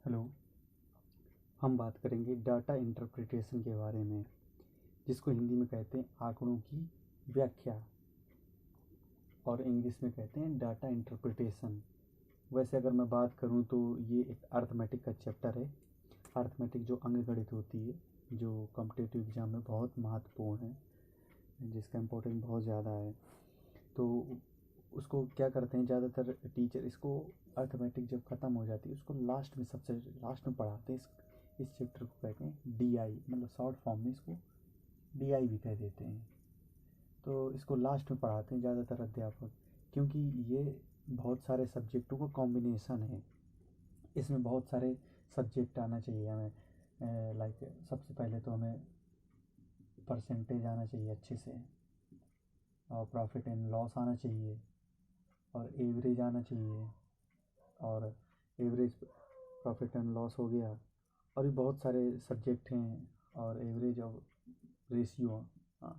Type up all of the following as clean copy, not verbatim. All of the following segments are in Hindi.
हेलो। हम बात करेंगे डाटा इंटरप्रिटेशन के बारे में, जिसको हिंदी में कहते हैं आंकड़ों की व्याख्या और इंग्लिश में कहते हैं डाटा इंटरप्रिटेशन। वैसे अगर मैं बात करूं तो ये एक अर्थमेटिक का चैप्टर है। अर्थमेटिक जो अंकगणित होती है, जो कॉम्पिटिटिव एग्ज़ाम में बहुत महत्वपूर्ण है, जिसका इम्पोर्टेंस बहुत ज़्यादा है। तो उसको क्या करते हैं ज़्यादातर टीचर, इसको अर्थमेटिक जब ख़त्म हो जाती है उसको लास्ट में, सबसे लास्ट में पढ़ाते हैं। इस चैप्टर को कहते हैं डीआई, मतलब शॉर्ट फॉर्म में इसको डीआई भी कह देते हैं। तो इसको लास्ट में पढ़ाते हैं ज़्यादातर अध्यापक, क्योंकि ये बहुत सारे सब्जेक्टों का कॉम्बिनेशन है। इसमें बहुत सारे सब्जेक्ट आना चाहिए हमें। लाइक सबसे पहले तो हमें परसेंटेज आना चाहिए अच्छे से, और प्रॉफिट एंड लॉस आना चाहिए, और एवरेज आना चाहिए, और एवरेज प्रॉफिट एंड लॉस हो गया। और भी बहुत सारे सब्जेक्ट हैं, और एवरेज और रेशियो, हाँ,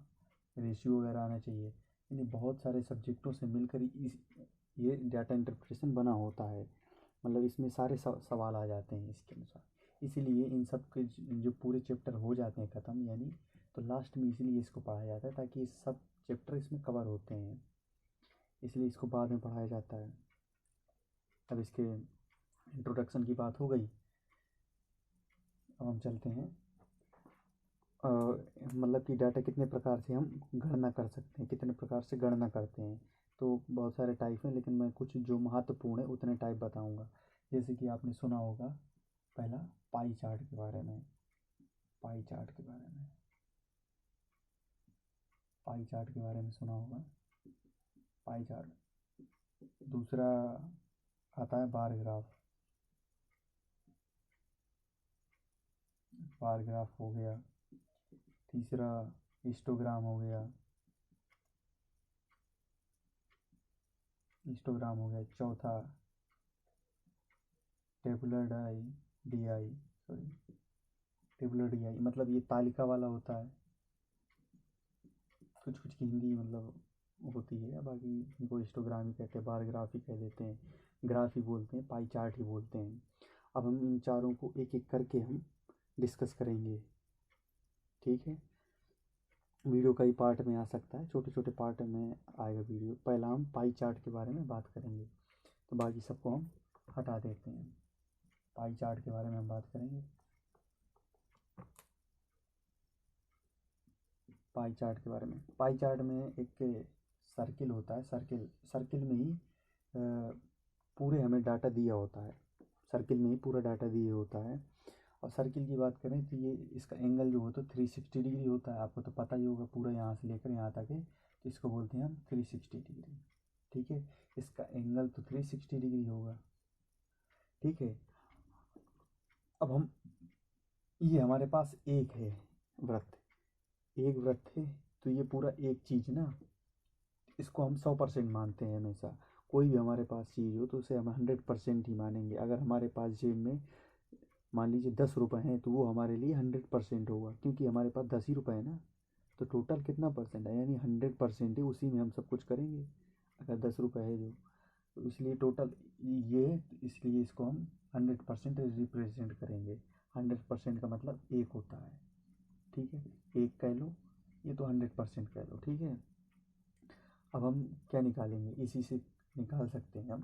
रेशियो वगैरह आना चाहिए। यानी बहुत सारे सब्जेक्टों से मिलकर ये डाटा इंटरप्रिटेशन बना होता है। मतलब इसमें सारे सवाल आ जाते हैं इसके अनुसार। इसीलिए इन सब के जो पूरे चैप्टर हो जाते हैं ख़त्म, यानी तो लास्ट में इसीलिए इसको पढ़ाया जाता है, ताकि सब चैप्टर इसमें कवर होते हैं, इसलिए इसको बाद में पढ़ाया जाता है। अब इसके इंट्रोडक्शन की बात हो गई, अब हम चलते हैं मतलब कि डाटा कितने प्रकार से हम गणना कर सकते हैं, कितने प्रकार से गणना करते हैं। तो बहुत सारे टाइप हैं, लेकिन मैं कुछ जो महत्वपूर्ण है उतने टाइप बताऊंगा। जैसे कि आपने सुना होगा पहला पाई चार्ट के बारे में, पाई चार्ट के बारे में, पाई चार्ट के बारे में सुना होगा, पाई चार्ट। दूसरा आता है बार ग्राफ, बार ग्राफ हो गया। तीसरा हिस्टोग्राम हो गया, हिस्टोग्राम हो गया। चौथा tabular DI, sorry, tabular DI मतलब ये तालिका वाला होता है। कुछ कुछ की हिंदी मतलब होती है, बाकी इनको हिस्टोग्राम ही कहते हैं, बार ग्राफ ही कह देते हैं, ग्राफ ही बोलते हैं, पाई चार्ट ही बोलते हैं। अब हम इन चारों को एक एक करके हम डिस्कस करेंगे, ठीक है। वीडियो कई पार्ट में आ सकता है, छोटे छोटे पार्ट में आएगा वीडियो। पहला हम पाई चार्ट के बारे में बात करेंगे, तो बाकी सबको हम हटा देते हैं। पाई चार्ट के बारे में हम बात करेंगे। पाई चार्ट के बारे में, पाई चार्ट में एक सर्किल होता है। सर्किल में ही पूरे हमें डाटा दिया होता है, सर्किल में ही पूरा डाटा दिया होता है। और सर्किल की बात करें तो ये इसका एंगल जो होता है 360 डिग्री होता है। आपको तो पता ही होगा, पूरा यहाँ से लेकर यहाँ तक है, तो इसको बोलते हैं हम 360 डिग्री, ठीक है। इसका एंगल तो 360 डिग्री होगा, ठीक है। अब हम, ये हमारे पास एक है वृत्त, एक वृत्त है, तो ये पूरा एक चीज़ ना, इसको हम 100% मानते हैं हमेशा। कोई भी हमारे पास चीज़ हो तो उसे हम 100% ही मानेंगे। अगर हमारे पास जेब में मान लीजिए 10 रुपये हैं, तो वो हमारे लिए 100% होगा, क्योंकि हमारे पास 10 ही रुपये है ना। तो टोटल कितना परसेंट है, यानी 100% ही उसी में हम सब कुछ करेंगे, अगर 10 रुपये है जो। तो इसलिए टोटल ये है, तो इसलिए इसको हम 100% रिप्रेजेंट करेंगे। 100% का मतलब एक होता है, ठीक है। एक कह लो, ये तो 100% कह लो, ठीक है। अब हम क्या निकालेंगे, इसी से निकाल सकते हैं हम,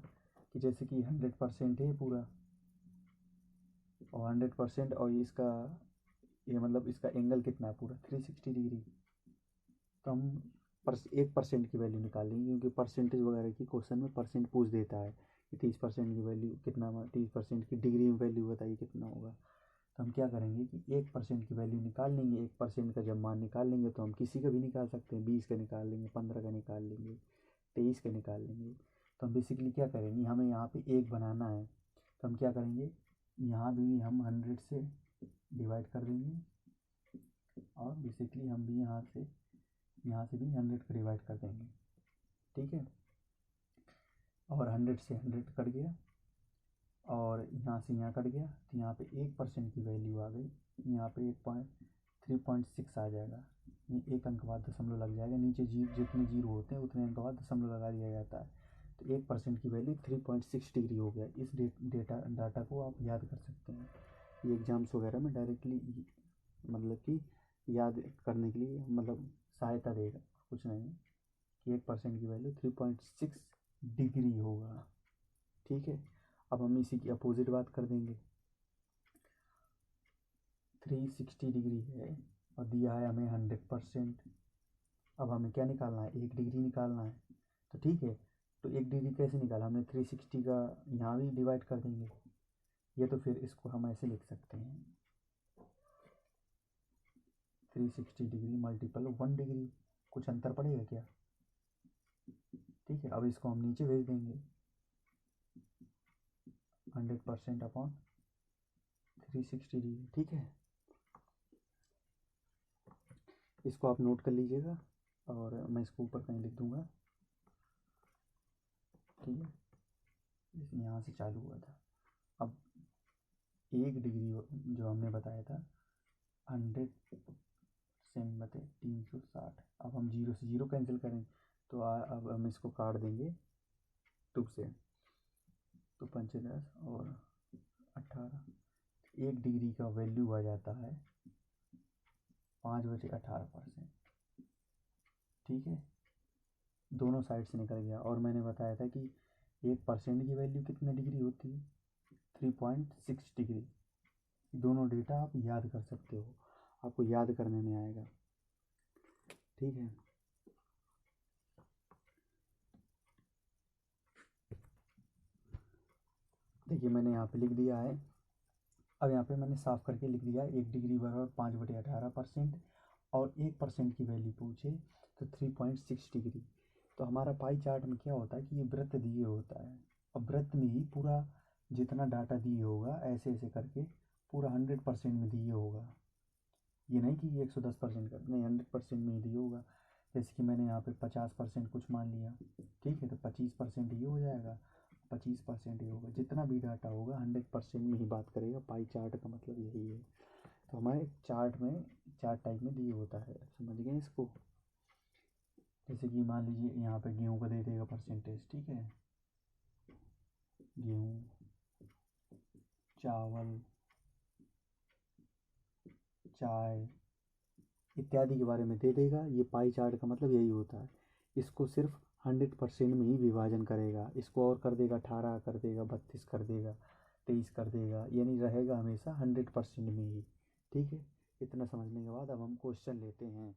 कि जैसे कि 100% है पूरा, और 100%, और इसका ये मतलब इसका एंगल कितना है पूरा 360 डिग्री। तो हम 1% की वैल्यू निकालेंगे, क्योंकि परसेंटेज वगैरह की क्वेश्चन में परसेंट पूछ देता है कि 30% की वैल्यू कितना, 30% की डिग्री में वैल्यू बताइए कितना होगा। तो हम क्या करेंगे कि 1% की वैल्यू निकाल लेंगे। 1% का जब मान निकाल लेंगे तो हम किसी का भी निकाल सकते हैं, 20 का निकाल लेंगे, 15 का निकाल लेंगे, 23 का निकाल लेंगे। तो हम बेसिकली क्या करेंगे, हमें यहाँ पे एक बनाना है, तो हम क्या करेंगे, यहाँ भी हम 100 से डिवाइड कर देंगे, और बेसिकली हम भी यहाँ से भी 100 का डिवाइड कर देंगे, ठीक है। और 100 से 100 कट गया, और यहाँ से यहाँ कट गया, तो यहाँ पे 1% की वैल्यू आ गई। यहाँ पे 3.6 आ जाएगा, एक अंक बाद दशमलव लग जाएगा। नीचे जितने जीरो होते हैं उतने अंक बाद दशमलव लगा दिया जाता है। तो 1% की वैल्यू 3.6 डिग्री हो गया। इस डाटा को आप याद कर सकते हैं। ये एग्ज़ाम्स वगैरह में डायरेक्टली मतलब कि याद करने के लिए मतलब सहायता देगा, कुछ नहीं कि 1% की वैल्यू 3.6 डिग्री होगा। ठीक है, अब हम इसी की अपोजिट बात कर देंगे। 360 डिग्री है और दिया है हमें 100%। अब हमें क्या निकालना है, 1 डिग्री निकालना है। तो ठीक है, तो 1 डिग्री कैसे निकाला हमने, 360 का यहाँ भी डिवाइड कर देंगे। ये तो फिर इसको हम ऐसे लिख सकते हैं 360 डिग्री मल्टीपल 1 डिग्री। कुछ अंतर पड़ेगा क्या? ठीक है, अब इसको हम नीचे भेज देंगे 100% अपॉन 360 डिग्री। ठीक है, इसको आप नोट कर लीजिएगा और मैं इसको ऊपर कहीं लिख दूंगा। ठीक है, यहाँ से चालू हुआ था। अब 1 डिग्री जो हमने बताया था 100 सेम बटे 360। अब हम 0 से 0 कैंसिल करें तो अब हम इसको काट देंगे 2 से, तो 5 10 और 18। 1 डिग्री का वैल्यू आ जाता है 5/18%। ठीक है, दोनों साइड से निकल गया। और मैंने बताया था कि 1% की वैल्यू कितने डिग्री होती है, 3.6 डिग्री। दोनों डेटा आप याद कर सकते हो, आपको याद करने में आएगा। ठीक है, देखिए मैंने यहाँ पे लिख दिया है। अब यहाँ पे मैंने साफ करके लिख दिया 1 डिग्री बराबर 5/18% और 1% की वैल्यू पूछे तो 3.6 डिग्री। तो हमारा पाई चार्ट में क्या होता है कि ये वृत्त दिए होता है। अब वृत्त में ही पूरा जितना डाटा दिए होगा ऐसे ऐसे करके पूरा 100% में दिए होगा। ये नहीं कि 110% कर, नहीं 100% में ही दिए होगा। जैसे कि मैंने यहाँ पे 50% कुछ मान लिया, ठीक है, तो 25% ये हो जाएगा, 25% ये होगा। जितना भी डाटा होगा 100% में ही बात करेगा। पाई चार्ट का मतलब यही है। तो हमारे चार्ट में चार्ट टाइप में दिए होता है, समझ गए इसको। जैसे कि मान लीजिए यहाँ पे गेहूँ का दे देगा परसेंटेज, ठीक है, गेहूँ, चावल, चाय इत्यादि के बारे में दे देगा। ये पाई चार्ट का मतलब यही होता है। इसको सिर्फ 100% में ही विभाजन करेगा। इसको और कर देगा 18 कर देगा, 32 कर देगा, 23 कर देगा, यानी रहेगा हमेशा 100% में ही। ठीक है, इतना समझने के बाद अब हम क्वेश्चन लेते हैं।